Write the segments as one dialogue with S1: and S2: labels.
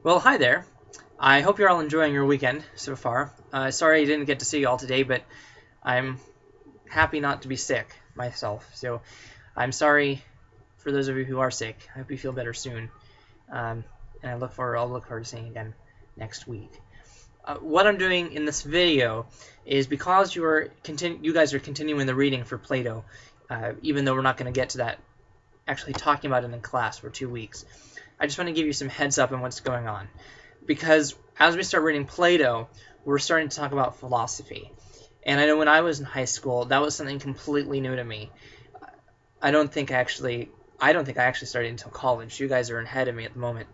S1: Well, hi there. I hope you're all enjoying your weekend so far. Sorry I didn't get to see you all today, but I'm happy not to be sick myself. So I'm sorry for those of you who are sick. I hope you feel better soon. And I'll look forward to seeing you again next week. What I'm doing in this video is because you guys are continuing the reading for Plato, even though we're not going to get to that actually talking about it in class for 2 weeks. I just want to give you some heads up on what's going on. Because as we start reading Plato, we're starting to talk about philosophy. And I know when I was in high school, that was something completely new to me. I don't think I actually started until college. You guys are ahead of me at the moment.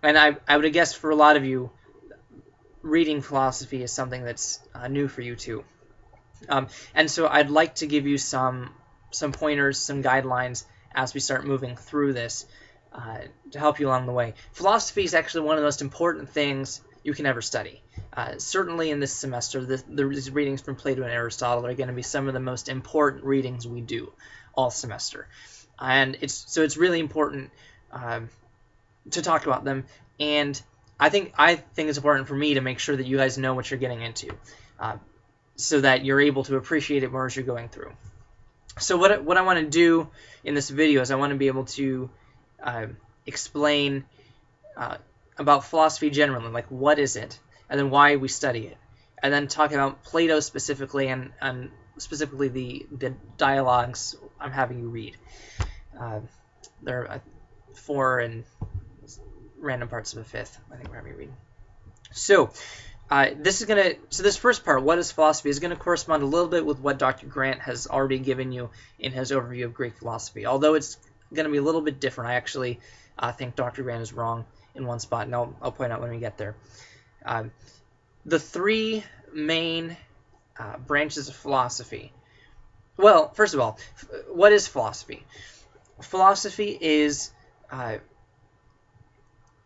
S1: And I would guess for a lot of you, reading philosophy is something that's new for you too. And so I'd like to give you some pointers, some guidelines as we start moving through this to help you along the way. Philosophy is actually one of the most important things you can ever study. Certainly in this semester, the readings from Plato and Aristotle are going to be some of the most important readings we do all semester. And it's really important to talk about them. And I think it's important for me to make sure that you guys know what you're getting into, so that you're able to appreciate it more as you're going through. So what I want to do in this video is I want to be able to explain about philosophy generally, like what is it, and then why we study it, and then talk about Plato specifically and specifically the dialogues I'm having you read. There are 4 and random parts of a 5th, I think we're having you read. So this first part, what is philosophy, is going to correspond a little bit with what Dr. Grant has already given you in his overview of Greek philosophy. Although it's going to be a little bit different. I actually think Dr. Grant is wrong in one spot, and I'll point out when we get there. The 3 main branches of philosophy. Well, first of all, what is philosophy? Philosophy is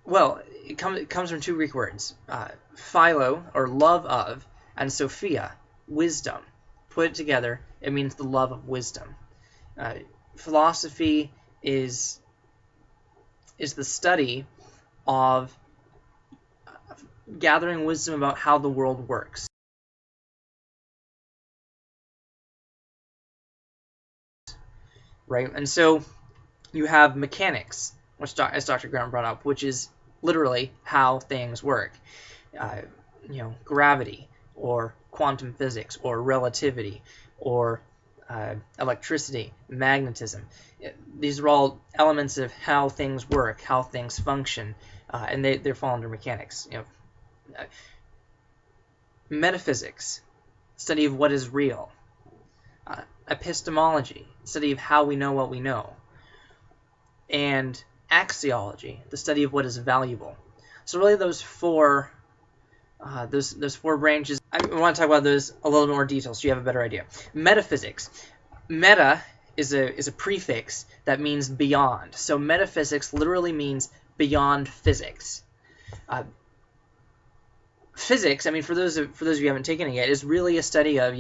S1: it comes from 2 Greek words, philo, or love of, and sophia, wisdom. Put it together, it means the love of wisdom. Philosophy is the study of gathering wisdom about how the world works. Right? And so you have mechanics, which, as Dr. Grant brought up, which is literally how things work. Gravity, or quantum physics, or relativity, or electricity, magnetism. These are all elements of how things work, how things function, and they fall under mechanics. Metaphysics, study of what is real. Epistemology, study of how we know what we know. And axiology, the study of what is valuable. So really those 4 branches, I want to talk about those a little bit more detail so you have a better idea. Metaphysics. Meta is a prefix that means beyond. So metaphysics literally means beyond physics. Physics, I mean, for those of you who haven't taken it yet, is really a study of,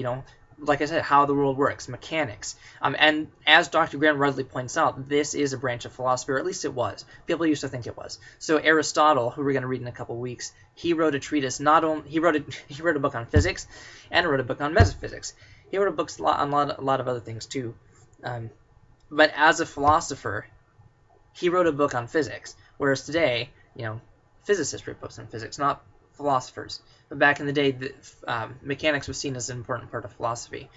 S1: like I said, how the world works, mechanics. And as Dr. Grant rightly points out, this is a branch of philosophy, or at least it was. People used to think it was. So Aristotle, who we're going to read in a couple of weeks, he wrote a treatise. He wrote a book on physics, and wrote a book on metaphysics. He wrote a book on a lot of other things too. But as a philosopher, he wrote a book on physics, whereas today, physicists write books on physics, not philosophers. But back in the day, mechanics was seen as an important part of philosophy.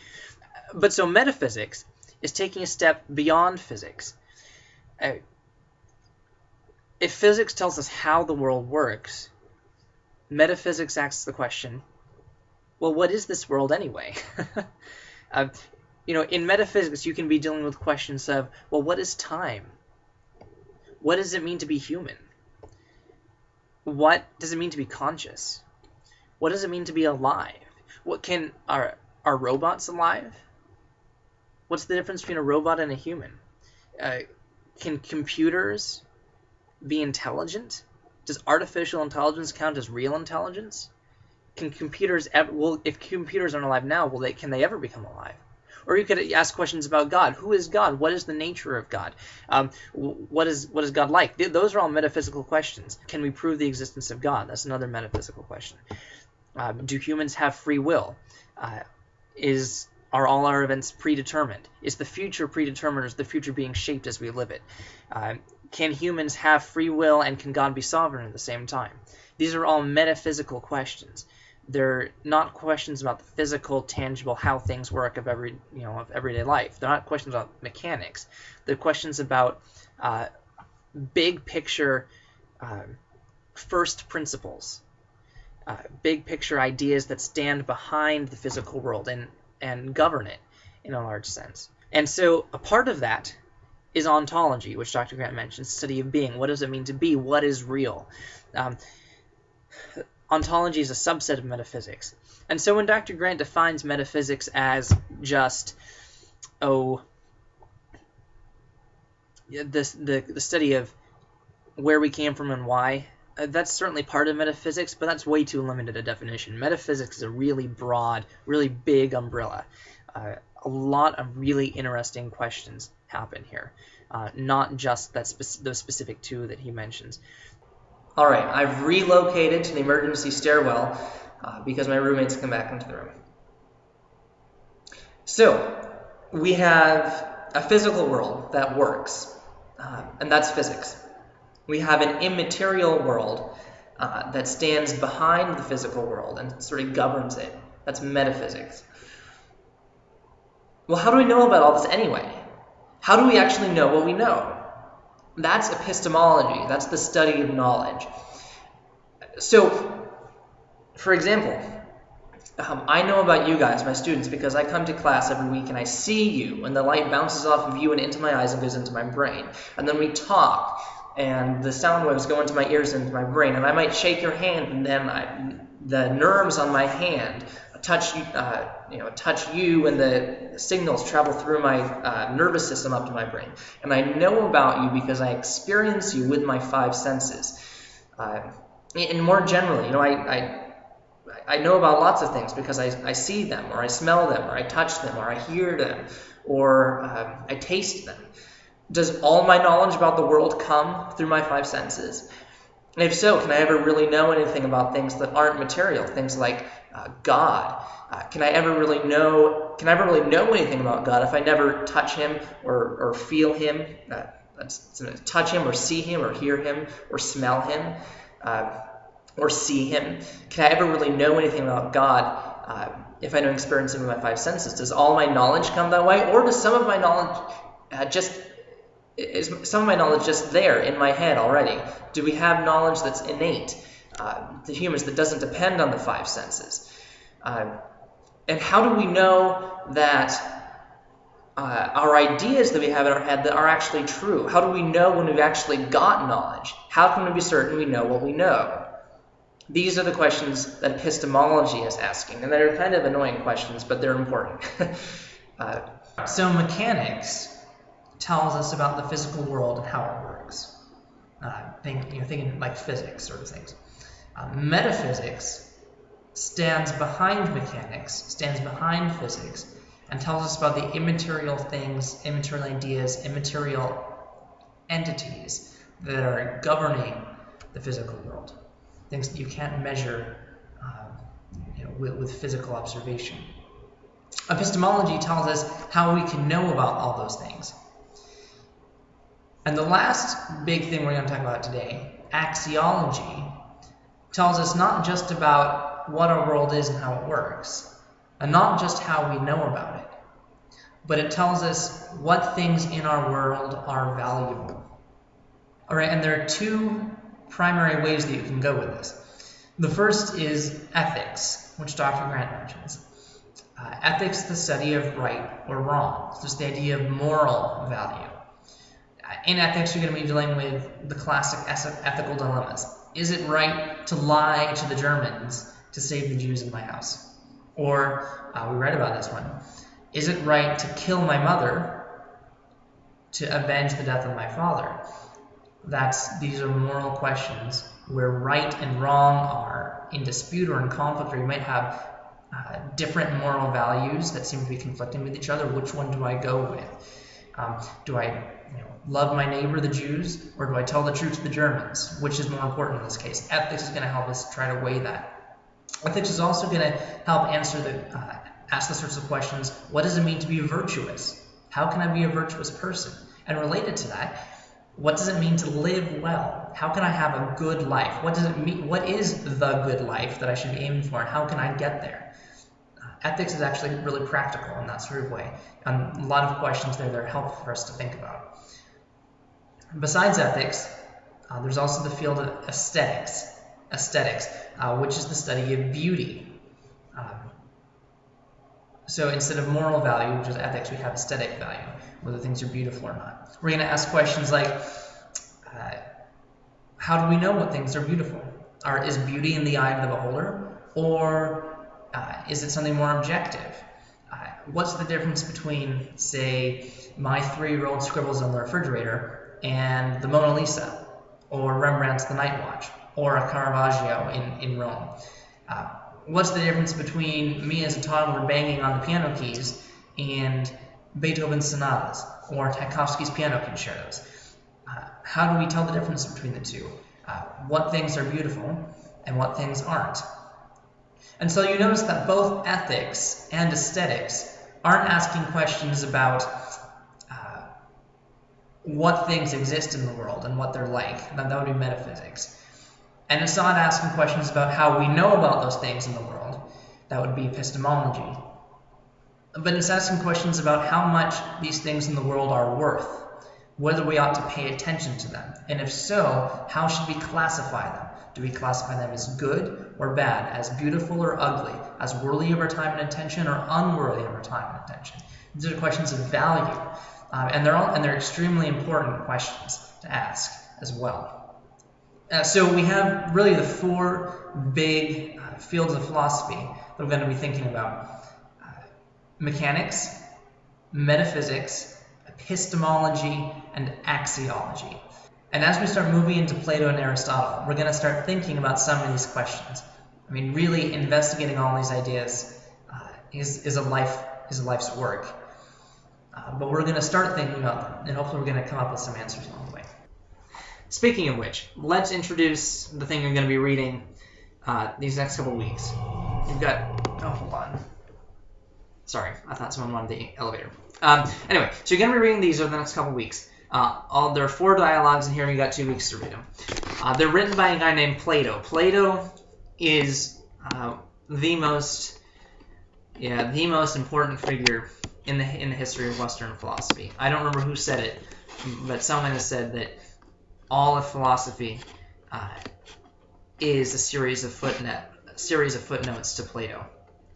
S1: But so metaphysics is taking a step beyond physics. If physics tells us how the world works, metaphysics asks the question, well, what is this world anyway? In metaphysics, you can be dealing with questions of, well, what is time? What does it mean to be human? What does it mean to be conscious? What does it mean to be alive? Are robots alive? What's the difference between a robot and a human? Can computers be intelligent? Does artificial intelligence count as real intelligence? Can computers if computers aren't alive now, can they ever become alive? Or you could ask questions about God. Who is God? What is the nature of God? What is God like? Those are all metaphysical questions. Can we prove the existence of God? That's another metaphysical question. Do humans have free will? Are all our events predetermined? Is the future predetermined, or is the future being shaped as we live it? Can humans have free will, and can God be sovereign at the same time? These are all metaphysical questions. They're not questions about the physical, tangible, how things work of everyday life. They're not questions about mechanics. They're questions about big picture, first principles, big picture ideas that stand behind the physical world and govern it in a large sense. And so a part of that is ontology, which Dr. Grant mentioned, study of being. What does it mean to be? What is real? Ontology is a subset of metaphysics. And so when Dr. Grant defines metaphysics as just, the study of where we came from and why, that's certainly part of metaphysics, but that's way too limited a definition. Metaphysics is a really broad, really big umbrella. A lot of really interesting questions happen here, not just those specific two that he mentions. All right, I've relocated to the emergency stairwell because my roommates come back into the room. So we have a physical world that works, and that's physics. We have an immaterial world that stands behind the physical world and sort of governs it. That's metaphysics. Well, how do we know about all this anyway? How do we actually know what we know? That's epistemology. That's the study of knowledge. So, for example, I know about you guys, my students, because I come to class every week and I see you, and the light bounces off of you and into my eyes and goes into my brain. And then we talk, and the sound waves go into my ears and into my brain, and I might shake your hand, and then the nerves on my hand touch you, and the signals travel through my nervous system up to my brain. And I know about you because I experience you with my five senses. And more generally, I know about lots of things because I see them, or I smell them, or I touch them, or I hear them, or I taste them. Does all my knowledge about the world come through my five senses? And if so, can I ever really know anything about things that aren't material? Things like God. Can I ever really know anything about God if I never touch Him or feel Him? Touch Him or see Him or hear Him or smell Him or see Him. Can I ever really know anything about God if I don't experience Him with my five senses? Does all my knowledge come that way, or does some of my knowledge just there in my head already? Do we have knowledge that's innate to humans that doesn't depend on the five senses? And how do we know that our ideas that we have in our head that are actually true? How do we know when we've actually got knowledge? How can we be certain we know what we know? These are the questions that epistemology is asking, and they're kind of annoying questions, but they're important. So mechanics tells us about the physical world and how it works. Thinking like physics sort of things. Metaphysics stands behind mechanics, stands behind physics, and tells us about the immaterial things, immaterial ideas, immaterial entities that are governing the physical world. Things that you can't measure with physical observation. Epistemology tells us how we can know about all those things. And the last big thing we're going to talk about today, axiology, tells us not just about what our world is and how it works, and not just how we know about it, but it tells us what things in our world are valuable. All right, and there are two primary ways that you can go with this. The first is ethics, which Dr. Grant mentions. Ethics, the study of right or wrong. It's just the idea of moral value. In ethics, you're going to be dealing with the classic ethical dilemmas. Is it right to lie to the Germans to save the Jews in my house? Or, we read about this one, is it right to kill my mother to avenge the death of my father? These are moral questions where right and wrong are in dispute or in conflict, or you might have different moral values that seem to be conflicting with each other. Which one do I go with? Do I love my neighbor, the Jews, or do I tell the truth to the Germans? Which is more important in this case? Ethics is going to help us try to weigh that. Ethics is also going to help ask the sorts of questions. What does it mean to be virtuous? How can I be a virtuous person? And related to that, what does it mean to live well? How can I have a good life? What does it mean? What is the good life that I should be aiming for, and how can I get there? Ethics is actually really practical in that sort of way. A lot of questions there that are helpful for us to think about. Besides ethics, there's also the field of aesthetics, which is the study of beauty. So instead of moral value, which is ethics, we have aesthetic value, whether things are beautiful or not. We're going to ask questions like, how do we know what things are beautiful? Is beauty in the eye of the beholder, or is it something more objective? What's the difference between, say, my 3-year-old scribbles on the refrigerator and the Mona Lisa, or Rembrandt's The Night Watch, or a Caravaggio in Rome? What's the difference between me as a toddler banging on the piano keys and Beethoven's sonatas, or Tchaikovsky's piano concertos? How do we tell the difference between the two? What things are beautiful and what things aren't? And so you notice that both ethics and aesthetics aren't asking questions about what things exist in the world and what they're like. That would be metaphysics. And it's not asking questions about how we know about those things in the world. That would be epistemology. But it's asking questions about how much these things in the world are worth, whether we ought to pay attention to them. And if so, how should we classify them? Do we classify them as good or bad, as beautiful or ugly, as worthy of our time and attention or unworthy of our time and attention? These are questions of value, and they're extremely important questions to ask as well. So we have really the 4 big fields of philosophy that we're going to be thinking about: mechanics, metaphysics, epistemology, and axiology. And as we start moving into Plato and Aristotle, we're going to start thinking about some of these questions. I mean, really investigating all these ideas is a life's work. But we're going to start thinking about them, and hopefully we're going to come up with some answers along the way. Speaking of which, let's introduce the thing you're going to be reading these next couple weeks. You've got... Oh, hold on. Sorry, I thought someone wanted the elevator. Anyway, so you're going to be reading these over the next couple weeks. There are 4 dialogues in here, and you got 2 weeks to read them. They're written by a guy named Plato. Plato is the most important figure in the history of Western philosophy. I don't remember who said it, but someone has said that all of philosophy is a series of footnotes to Plato.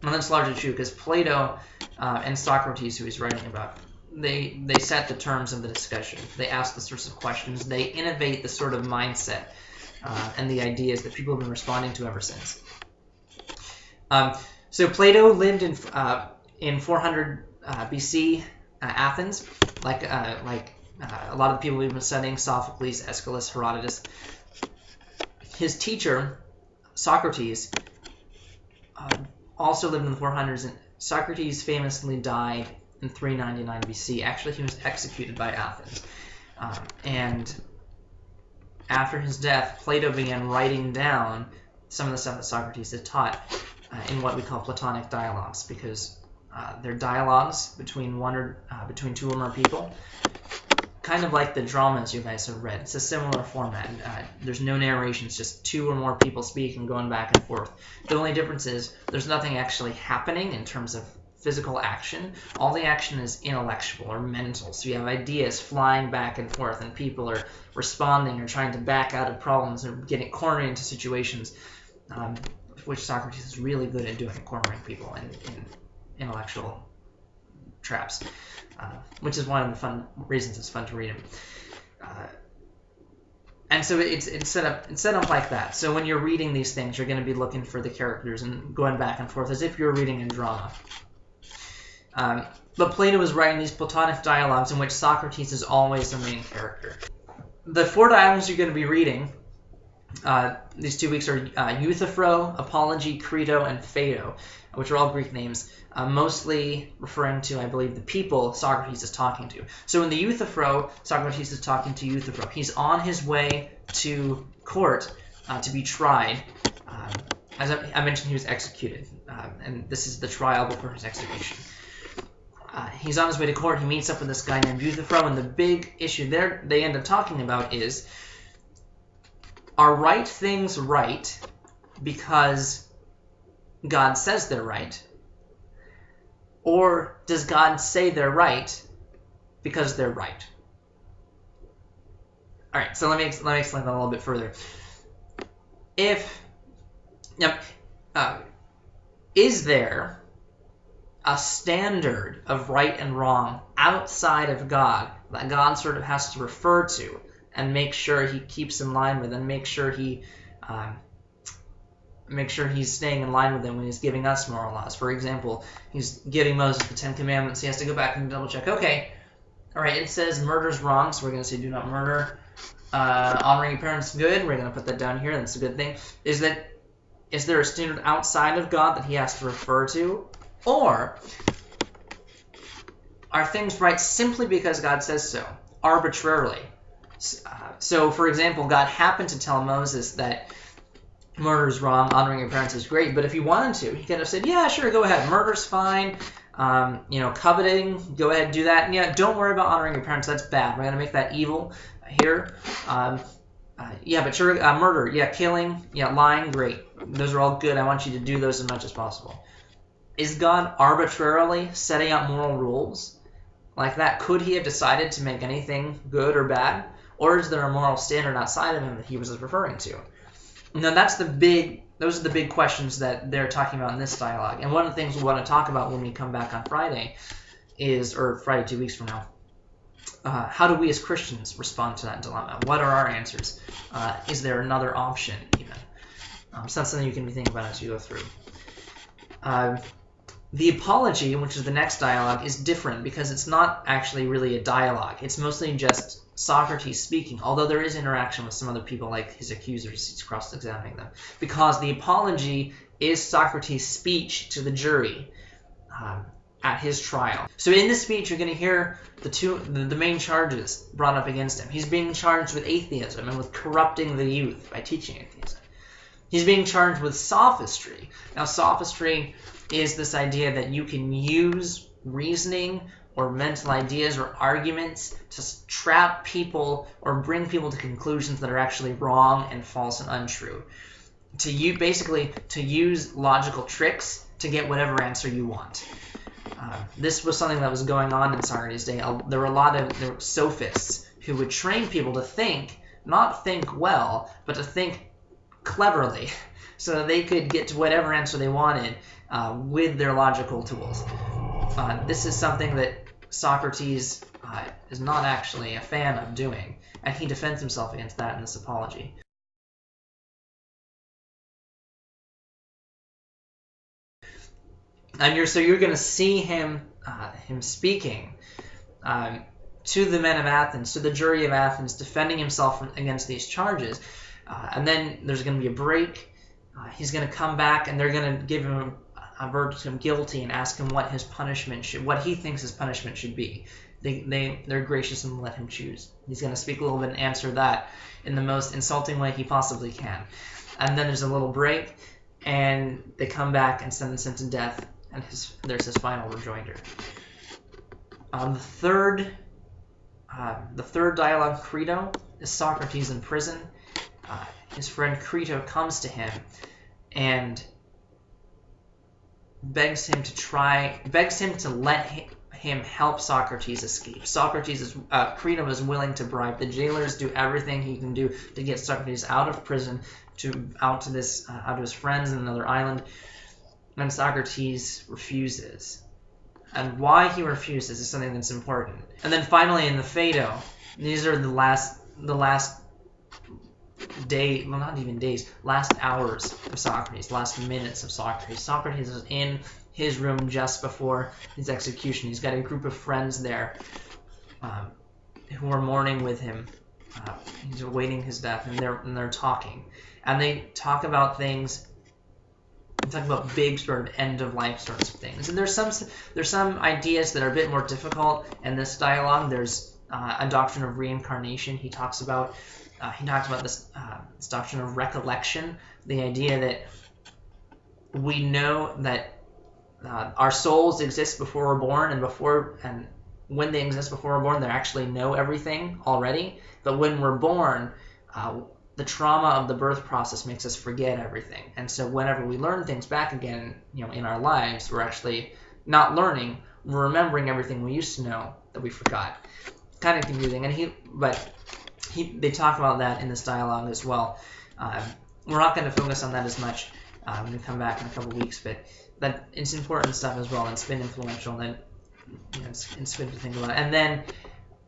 S1: And that's largely true because Plato and Socrates, who he's writing about, they set the terms of the discussion. They ask the sorts of questions. They innovate the sort of mindset and the ideas that people have been responding to ever since. So Plato lived in 400 BC Athens, like a lot of the people we've been studying: Sophocles, Aeschylus, Herodotus. His teacher, Socrates, also lived in the 400s, and Socrates famously died in 399 BC. Actually, he was executed by Athens. And after his death, Plato began writing down some of the stuff that Socrates had taught in what we call Platonic dialogues, because they're dialogues between 2 or more people, kind of like the dramas you guys have read. It's a similar format. There's no narrations, just 2 or more people speaking, going back and forth. The only difference is there's nothing actually happening in terms of physical action. All the action is intellectual or mental. So you have ideas flying back and forth, and people are responding or trying to back out of problems or getting cornered into situations, which Socrates is really good at doing, cornering people in intellectual traps, which is one of the fun reasons it's fun to read him. And so it's set up like that. So when you're reading these things, you're going to be looking for the characters and going back and forth as if you're reading a drama. But Plato is writing these Platonic dialogues in which Socrates is always the main character. The 4 dialogues you're going to be reading, These 2 weeks are Euthyphro, Apology, Credo, and Phaedo, which are all Greek names, mostly referring to, I believe, the people Socrates is talking to. So in the Euthyphro, Socrates is talking to Euthyphro. He's on his way to court to be tried. As I mentioned, he was executed, and this is the trial before his execution. He's on his way to court. He meets up with this guy named Euthyphro, and the big issue there they end up talking about is, are right things right because God says they're right? Or does God say they're right because they're right? All right, so let me explain that a little bit further. Is there a standard of right and wrong outside of God that God sort of has to refer to and make sure he keeps in line with, and make sure he's staying in line with them when he's giving us moral laws? For example, he's giving Moses the 10 Commandments. He has to go back and double check. Okay, all right, it says murder's wrong, so we're going to say do not murder. Honoring your parents is good. We're going to put that down here. That's a good thing. Is there a standard outside of God that he has to refer to? Or are things right simply because God says so, arbitrarily? So, for example, God happened to tell Moses that murder is wrong, honoring your parents is great, but if he wanted to, he could have said, yeah, sure, go ahead, murder's fine, coveting, go ahead, do that, and yeah, don't worry about honoring your parents, that's bad, we're going to make that evil here. But sure, murder, yeah, killing, yeah, lying, great, those are all good, I want you to do those as much as possible. Is God arbitrarily setting out moral rules like that? Could he have decided to make anything good or bad? Or is there a moral standard outside of him that he was referring to? Now, those are the big questions that they're talking about in this dialogue. And one of the things we want to talk about when we come back on Friday or Friday 2 weeks from now, how do we as Christians respond to that dilemma? What are our answers? Is there another option even? So that's something you can be thinking about as you go through. The apology, which is the next dialogue, is different because it's not actually really a dialogue. It's mostly just Socrates speaking, although there is interaction with some other people like his accusers. He's cross-examining them. Because the apology is Socrates' speech to the jury at his trial. So in this speech, you're going to hear the main charges brought up against him. He's being charged with atheism and with corrupting the youth by teaching atheism. He's being charged with sophistry. Now, sophistry is this idea that you can use reasoning or mental ideas or arguments to trap people or bring people to conclusions that are actually wrong and false and untrue. To use logical tricks to get whatever answer you want. This was something that was going on in Socrates' day. There were sophists who would train people to not think well, but to think cleverly, so that they could get to whatever answer they wanted with their logical tools. This is something that Socrates is not actually a fan of doing, and he defends himself against that in this apology. And you're going to see him speaking to the men of Athens, to the jury of Athens, defending himself against these charges. And then there's going to be a break. He's going to come back, and they're going to give him a verdict of guilty and ask him what he thinks his punishment should be. They're gracious and let him choose. He's going to speak a little bit and answer that in the most insulting way he possibly can. And then there's a little break, and they come back and sentence him to death, and there's his final rejoinder. The third dialogue, Credo, is Socrates in prison. His friend Creto comes to him and begs him to let him help Socrates escape. Creto is willing to bribe the jailers, do everything he can do to get Socrates out of prison, out to his friends in another island, and Socrates refuses. And why he refuses is something that's important. And then finally in the Phaedo, these are the last day, well, not even days, last hours of Socrates, last minutes of Socrates. Socrates is in his room just before his execution. He's got a group of friends there who are mourning with him. he's awaiting his death, and they're talking, and they talk about things. They talk about big sort of end of life sorts of things, and there's some ideas that are a bit more difficult in this dialogue. There's a doctrine of reincarnation. He talks about this doctrine of recollection, the idea that we know that our souls exist before we're born, and when they exist before we're born, they actually know everything already. But when we're born, the trauma of the birth process makes us forget everything. And so whenever we learn things back again, in our lives, we're actually not learning. We're remembering everything we used to know that we forgot. Kind of confusing. And they talk about that in this dialogue as well. We're not going to focus on that as much when we come back in a couple of weeks, but it's important stuff as well, and it's been influential, and it's good to think about it. And then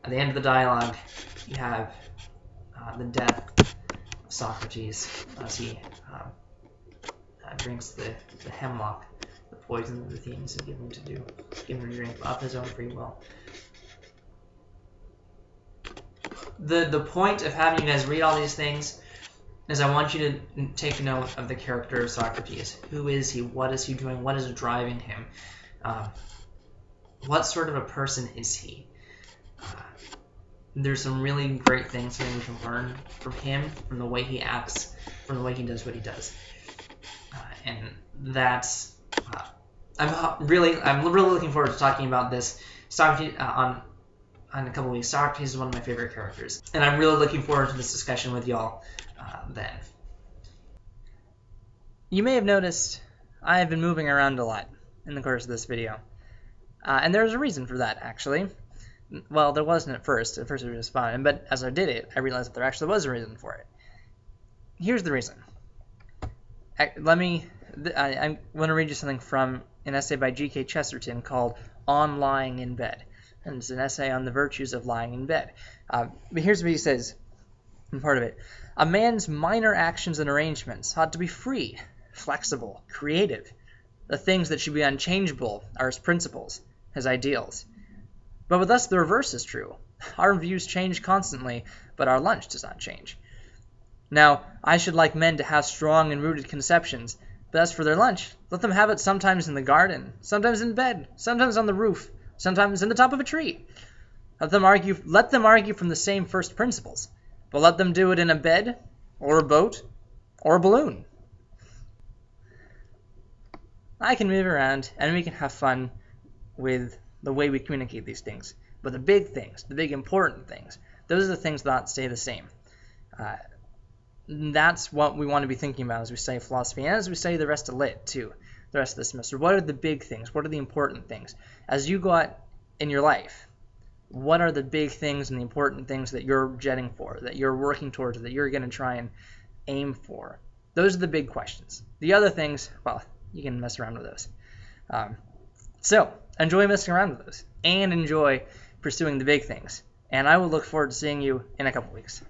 S1: at the end of the dialogue, you have the death of Socrates as he drinks the hemlock, the poison that the Athenians had given him to drink of his own free will. The point of having you guys read all these things is I want you to take note of the character of Socrates. Who is he? What is he doing? What is driving him? What sort of a person is he? There's some really great things that we can learn from him, from the way he acts, from the way he does what he does. And that's I'm really looking forward to talking about this Socrates on a couple of weeks. Socrates is one of my favorite characters, and I'm really looking forward to this discussion with y'all then. You may have noticed I have been moving around a lot in the course of this video, and there's a reason for that, actually. Well, there wasn't at first. At first it was just fun, but as I did it, I realized that there actually was a reason for it. Here's the reason. I'm going to read you something from an essay by G.K. Chesterton called On Lying in Bed. And it's an essay on the virtues of lying in bed. But here's what he says, in part of it. A man's minor actions and arrangements ought to be free, flexible, creative. The things that should be unchangeable are his principles, his ideals. But with us the reverse is true. Our views change constantly, but our lunch does not change. Now, I should like men to have strong and rooted conceptions, but as for their lunch, let them have it sometimes in the garden, sometimes in bed, sometimes on the roof, sometimes in the top of a tree. Let them argue from the same first principles, but let them do it in a bed, or a boat, or a balloon. I can move around, and we can have fun with the way we communicate these things. But the big things, the big important things, those are the things that stay the same. That's what we want to be thinking about as we study philosophy, and as we study the rest of lit, too, the rest of the semester. What are the big things? What are the important things? As you go out in your life, what are the big things and the important things that you're jetting for, that you're working towards, that you're going to try and aim for? Those are the big questions. The other things, well, you can mess around with those. So, enjoy messing around with those, and enjoy pursuing the big things. And I will look forward to seeing you in a couple weeks.